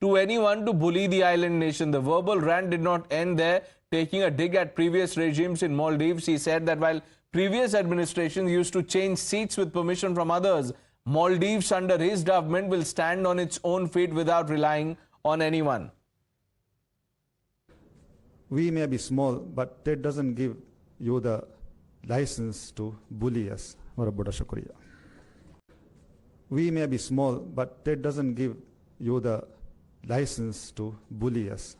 to anyone to bully the island nation. The verbal rant did not end there, taking a dig at previous regimes in Maldives. He said that while previous administrations used to change seats with permission from others, Maldives under his government will stand on its own feet without relying on anyone. We may be small, but that doesn't give you the license to bully us. We may be small, but that doesn't give you the license to bully us.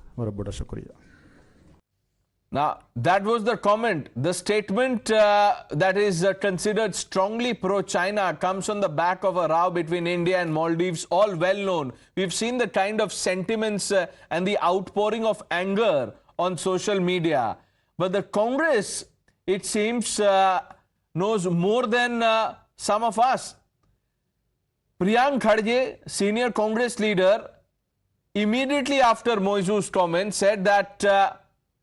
Now, that was the comment. The statement that is considered strongly pro-China comes on the back of a row between India and Maldives, all well known. We've seen the kind of sentiments and the outpouring of anger on social media. But the Congress, it seems, knows more than some of us. Priyank Khadge, senior Congress leader, immediately after Muizzu's comment said that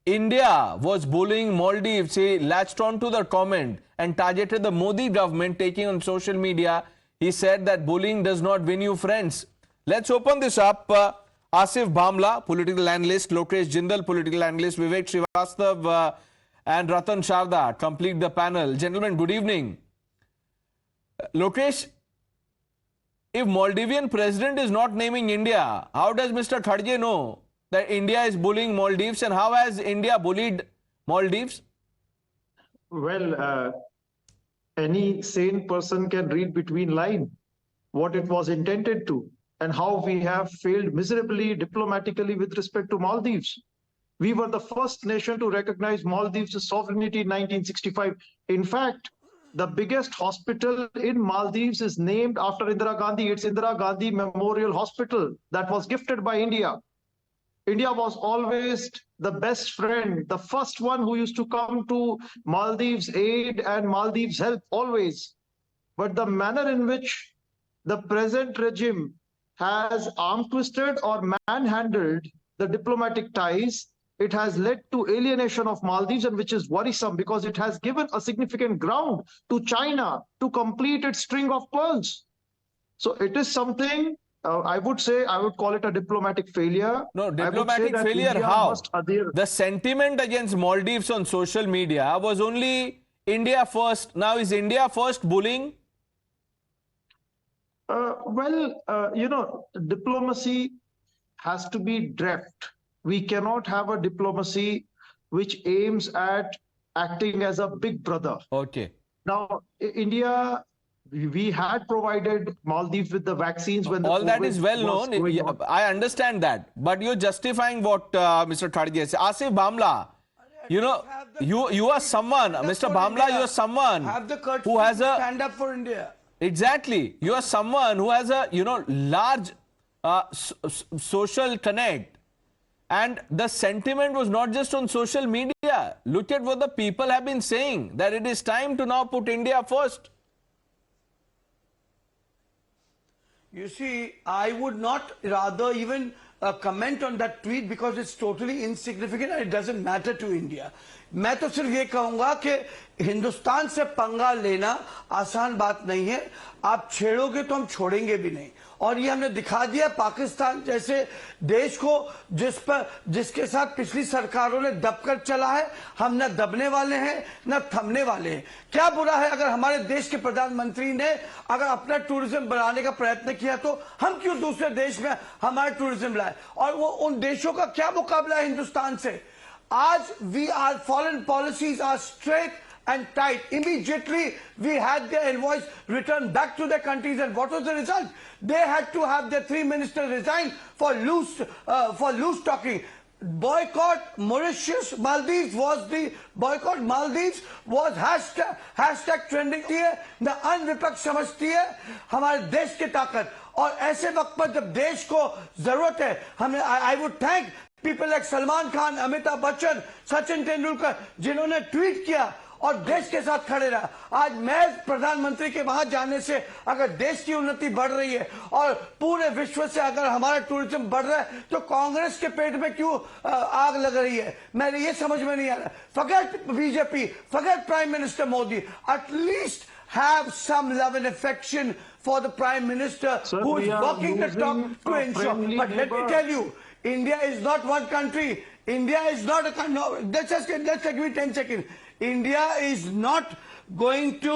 India was bullying Maldives. He latched on to the comment and targeted the Modi government, taking on social media. He said that bullying does not win you friends. Let's open this up. Asif Bhamla, political analyst, Lokesh Jindal, political analyst, Vivek Srivastav and Ratan Sharda complete the panel. Gentlemen, good evening. Lokesh, if Maldivian president is not naming India, how does Mr. Khadge know that India is bullying Maldives, and how has India bullied Maldives? Well, any sane person can read between lines what it was intended to and how we have failed miserably diplomatically with respect to Maldives. We were the first nation to recognize Maldives' sovereignty in 1965. In fact, the biggest hospital in Maldives is named after Indira Gandhi. It's Indira Gandhi Memorial Hospital that was gifted by India. India was always the best friend, the first one who used to come to Maldives' aid and Maldives' help, always. But the manner in which the present regime has arm-twisted or manhandled the diplomatic ties, it has led to alienation of Maldives, and which is worrisome because it has given a significant ground to China to complete its string of pearls. So it is something, I would call it a diplomatic failure. No, diplomatic failure, how? The sentiment against Maldives on social media was only India first. Now is India first bullying? Diplomacy has to be direct. We cannot have a diplomacy which aims at acting as a big brother. Okay. Now, India, we had provided Maldives with the vaccines when all that is well known. I understand that, but you're justifying what Mr. Khadge said. Asif Bhamla, you are someone, Mr. Bhamla, you are someone who has a stand up for India. Exactly, you are someone who has a large social connect. And the sentiment was not just on social media. Look at what the people have been saying, that it is time to now put India first. You see, I would not rather even comment on that tweet because it's totally insignificant and it doesn't matter to India. मैं तो सिर्फ ये कहूंगा कि हिंदुस्तान से पंगा लेना आसान बात नहीं है. आप छेड़ोगे तो हम छोड़ेंगे भी नहीं. और ये हमने दिखा दिया पाकिस्तान जैसे देश को जिसके साथ पिछली सरकारों ने दबकर चला है. हम न दबने वाले हैं न थमने वाले हैं. क्या बुरा है अगर हमारे देश के प्रधानमंत्री ने अगर अपना टूरिज्म बढ़ाने का प्रयत्न किया तो हम क्यों दूसरे देश में हमारा टूरिज्म लाए. और वो उन देशों का क्या मुकाबला है हिंदुस्तान से. आज our foreign policies are straight and tight. Immediately we had their envoys returned back to their countries, and what was the result? They had to have their 3 ministers resign for loose talking. Boycott Mauritius, Maldives was the boycott. Maldives was hashtag trending. The अनविपक्ष समझती है हमारे देश की ताकत. और ऐसे वक्त पर जब देश को जरूरत है, हमने I would thank people like Salman Khan, Amitabh Bachchan, Sachin Tendulkar, जिन्होंने ट्वीट किया और देश के साथ खड़े रहा. आज मैं प्रधानमंत्री के वहां जाने से अगर देश की उन्नति बढ़ रही है और पूरे विश्व से अगर हमारा टूरिज्म बढ़ रहा है तो कांग्रेस के पेट में क्यों आग लग रही है. मेरे ये समझ में नहीं आ रहा. Forget BJP, forget Prime Minister Modi. At least have some love and affection for the Prime Minister Sir, who is we are walking the talk losing to a ensure. friendly But let me neighbor. tell you, India is not one country. India is not a country. No, let's agree 10 seconds. India is not going to,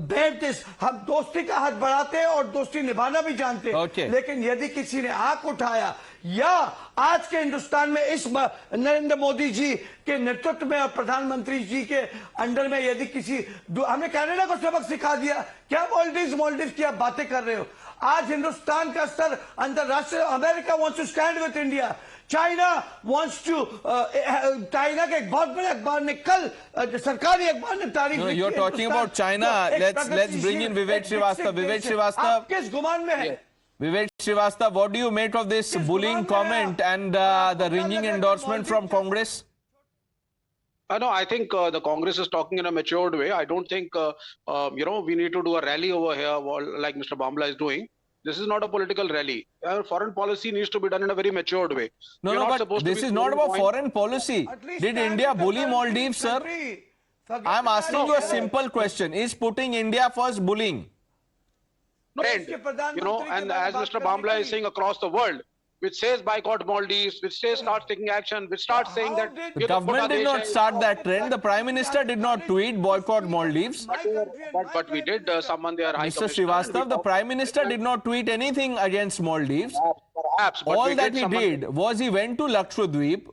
bear this. हम दोस्ती का हाथ बढ़ाते हैं और दोस्ती निभाना भी जानते हैं. Okay. लेकिन यदि किसी ने आंख उठाया या आज के हिंदुस्तान में इस नरेंद्र मोदी जी के नेतृत्व में और प्रधानमंत्री जी के अंडर में यदि किसी हमने कनाडा को सबक सिखा दिया. क्या मॉलडीव की आप बातें कर रहे हो? आज हिंदुस्तान का स्तर अंतरराष्ट्रीय. America wants to stand with India. China wants to. China के एक बहुत बड़े अखबार ने कल सरकारी अखबार ने तारीख. No, you're talking about China. Let's bring in Vivek Srivastava. Vivek Srivastava. आप किस गुमान में है? Vivek Srivastava, what do you make of this bullying comment and the ringing endorsement from Congress? No, I think the Congress is talking in a matured way. I don't think, we need to do a rally over here like Mr. Bamla is doing. This is not a political rally. Foreign policy needs to be done in a very matured way. No, but this is not about foreign policy. Did India bully Maldives, sir? I'm asking you a simple question. Is putting India first bullying? No, and as Mr. Bamla is saying across the world, which says boycott Maldives, which says start taking action, which starts saying that The government did not start that trend. The Prime Minister did not tweet boycott Maldives. But we did summon their High Mr. Commissioner. Srivastava, the Prime Minister did not tweet anything against Maldives. Perhaps, but All we that he summon- did was he went to Lakshadweep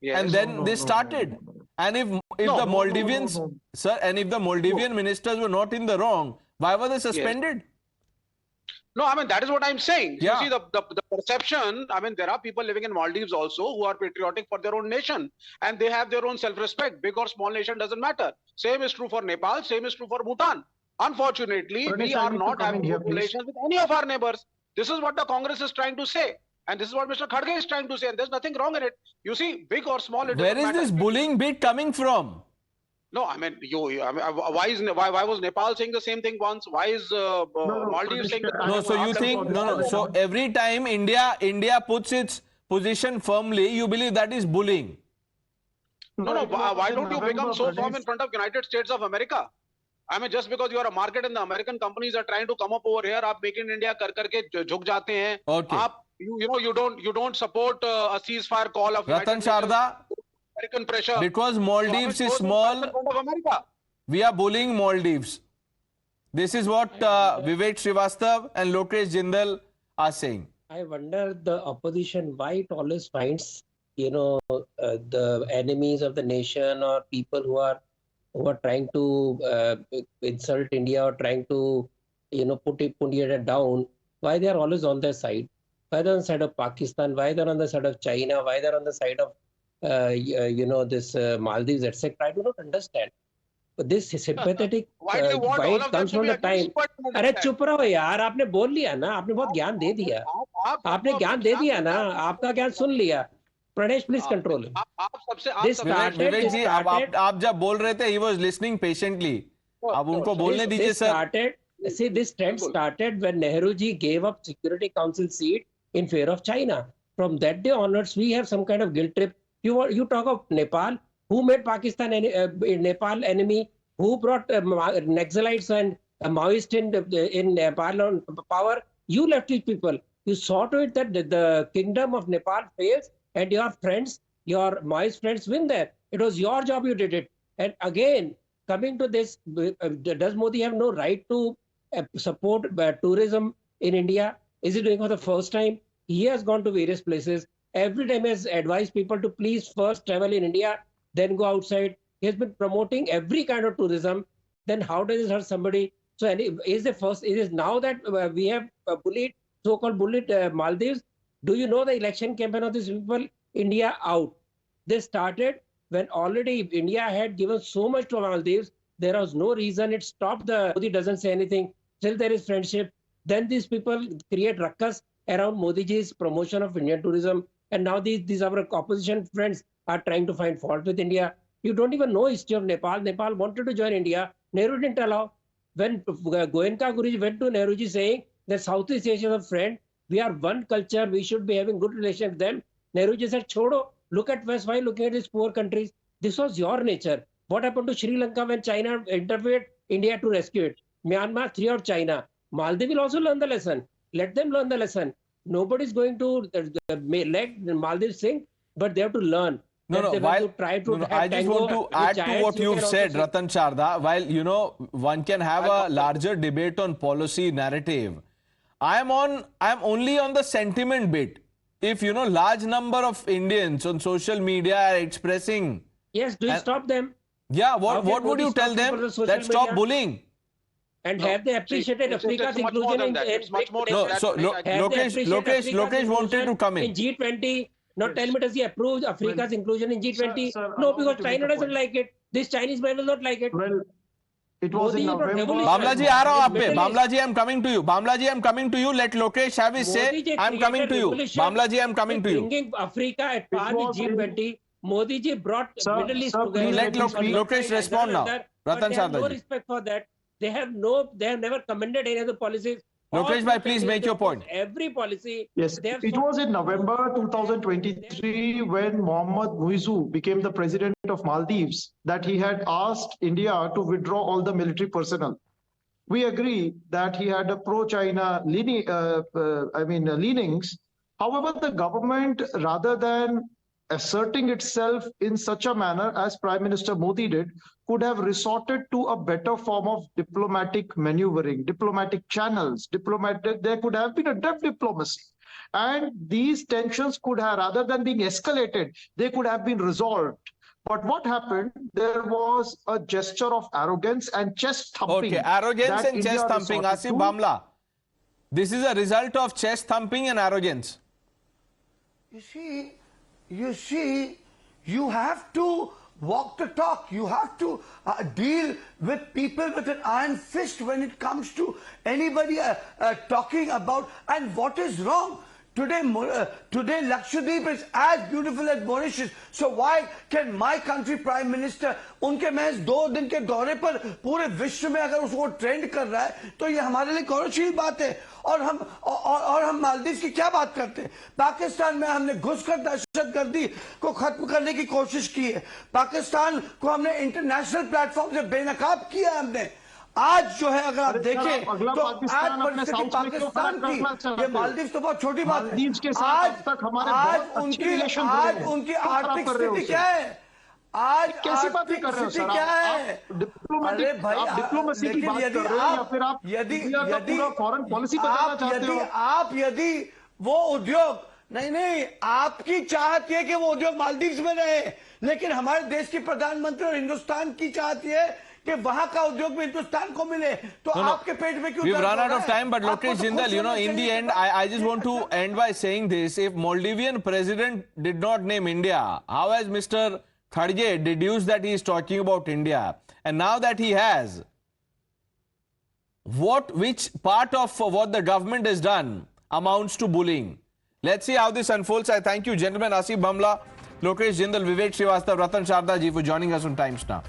Yes. and then this started. And if the Maldivians, sir, and if the Maldivian ministers were not in the wrong, why were they suspended? No, I mean, that is what I'm saying. Yeah. You see, the perception, I mean, there are people living in Maldives also who are patriotic for their own nation and they have their own self-respect. Big or small nation doesn't matter. Same is true for Nepal, same is true for Bhutan. Unfortunately, Pradesh, we I are need to not come having in here, good please. relations with any of our neighbors. This is what the Congress is trying to say. And this is what Mr. Khadge is trying to say. And there's nothing wrong in it. You see, big or small, it Where doesn't is matter. this bullying bit coming from? No, I mean, why was Nepal saying the same thing once? Why is Maldives saying the No, so you think, no. So every time India puts its position firmly, you believe that is bullying. No, why don't you become so firm Pradesh. in front of United States of America? I mean, just because you are a market and the American companies are trying to come up over here, आप make in India कर करके झुक जाते हैं. Okay. आप you don't support a ceasefire call of Ratan United Nations, Sharda, American pressure. because Maldives is small, In front of America. we are bullying Maldives. This is what Vivek Srivastava and Lokesh Jindal are saying. I wonder the opposition why it always finds the enemies of the nation or people who are trying to insult India or trying to put India down. Why they are always on their side? Why they're on the side of Pakistan? Why they're on the side of China? Why they're on the side of this Maldives, etc. I do not understand. But this sympathetic Why do you want all fight of them comes to from be the time. against Pakistan? अरे चुप रहो यार, आपने बोल लिया ना, आपने बहुत ज्ञान दे दिया, आपने ज्ञान दे दिया ना, आपका ज्ञान सुन लिया. Pradesh, please control him. आप सबसे This आप started- विवेक जी, आप जब बोल रहे थे, he was listening patiently. अब उनको बोलने दीजिए sir. This trend started when Nehru ji gave up Security Council seat in favor of China. From that day onwards, we have some kind of guilt trip. You talk of Nepal, who made Pakistan Nepal enemy, who brought Naxalites and Maoists in Nepal on power. You left it people. You saw to it that the kingdom of Nepal fails and your friends, your Maoist friends win there. It was your job, you did it. And again, coming to this, does Modi have no right to support tourism in India? Is he doing for the first time? He has gone to various places. Every time he has advised people to please first travel in India, then go outside. He has been promoting every kind of tourism. Then how does it hurt somebody? So it is now that we have so-called bullied Maldives. Do you know the election campaign of these people? India out. They started when already India had given so much to Maldives. There was no reason it stopped. Modi doesn't say anything. Still there is friendship. Then these people create ruckus around Modi ji's promotion of Indian tourism. And now these our opposition friends are trying to find fault with India. You don't even know history of Nepal. Nepal wanted to join India. Nehru didn't allow. When Goenka Guruji went to Nehruji saying that Southeast Asia is a friend, we are one culture, we should be having good relations with them. Nehruji said, Chodo, look at West, why looking at these poor countries? This was your nature. What happened to Sri Lanka when China interfered? India to rescue it. Myanmar 3 or China. Maldives will also learn the lesson. Let them learn the lesson. Nobody's going to let Maldives sink, but they have to learn. No, They have to try to I just want to add to what you've said, Ratan Sharda. While, you know, one can have a larger debate on policy narrative, I'm only on the sentiment bit. If, you know, large number of Indians on social media are expressing... Yes, do you stop them? Yeah, what would you tell them? That stop bullying. And have they appreciated Africa's inclusion in Lokesh wanted to come in. G20? Not tell me, does he approve Africa's inclusion in G20? No, because China doesn't like it. This Chinese man will not like it. Well, it was in November. Bamlaji, aa raha hu aap pe. Bamlaji, I'm coming to you. Bamlaji, I'm coming to you. Let Lokesh have his say. I'm coming to you. Bamlaji, I'm coming to you. Bringing Africa at par with G20. Modi ji brought Middle East together. Let Lokesh respond now. Ratan Sharda. They have no ji. respect for that. They have never commended any of the policies. Lokesh bhai, please make your point. Every policy. Yes, it was in November 2023 when Mohamed Muizzu became the president of Maldives that he had asked India to withdraw all the military personnel. We agree that he had a pro-China leanings. However, the government, rather than asserting itself in such a manner as Prime Minister Modi did, could have resorted to a better form of diplomatic maneuvering, diplomatic channels, there could have been a depth diplomacy. And these tensions could have, rather than being escalated, they could have been resolved. But what happened? There was a gesture of arrogance and chest thumping. Okay, arrogance and chest thumping. Asif Bamla, this is a result of chest thumping and arrogance. You see, you have to walk the talk. You have to deal with people with an iron fist when it comes to anybody talking about and what is wrong. Today Lakshadweep is as beautiful as Mauritius. So why can my country Prime Minister उनके महज 2 दिन के दौरे पर पूरे विश्व में अगर उसको ट्रेंड कर रहा है तो ये हमारे लिए गौरवशाली बात है। और हम मालदीव की क्या बात करते हैं? पाकिस्तान में हमने घुसकर दहशतगर्दी को खत्म करने की कोशिश की है। पाकिस्तान को हमने इंटरनेशनल प्लेटफॉर्म से बेनकाब किया हमने। आज जो है अगर आप देखें तो आज परिस्थिति पाकिस्तान की, ये मालदीव तो बहुत छोटी बात है। आज उनकी आर्थिक स्थिति क्या है? आज कैसी बातें कर रहे हो सर? क्या है? अरे भाई, आप डिप्लोमेसी की बात कर रहे हो या फिर आप पूरा फॉरेन पॉलिसी बताना चाहते हो? यदि वो उद्योग नहीं, आपकी चाहत है कि वो उद्योग मालदीव में रहे, लेकिन हमारे देश के प्रधानमंत्री और हिंदुस्तान की चाहत है कि वहां का उद्योग में हिंदुस्तान को मिले। तो आपके पेट में क्यों? We've run out of time, but Lokesh Jindal, you know, in the end, I just want to end by saying this: if Maldivian president did not name India, how has Mr. Khadge deduced that he is talking about India? And now that he has, which part of what the government has done amounts to bullying? Let's see how this unfolds. I thank you, gentlemen, Asif Bamla, Lokesh Jindal, Vivek Srivastava, Ratan Sharda ji for joining us on Times Now.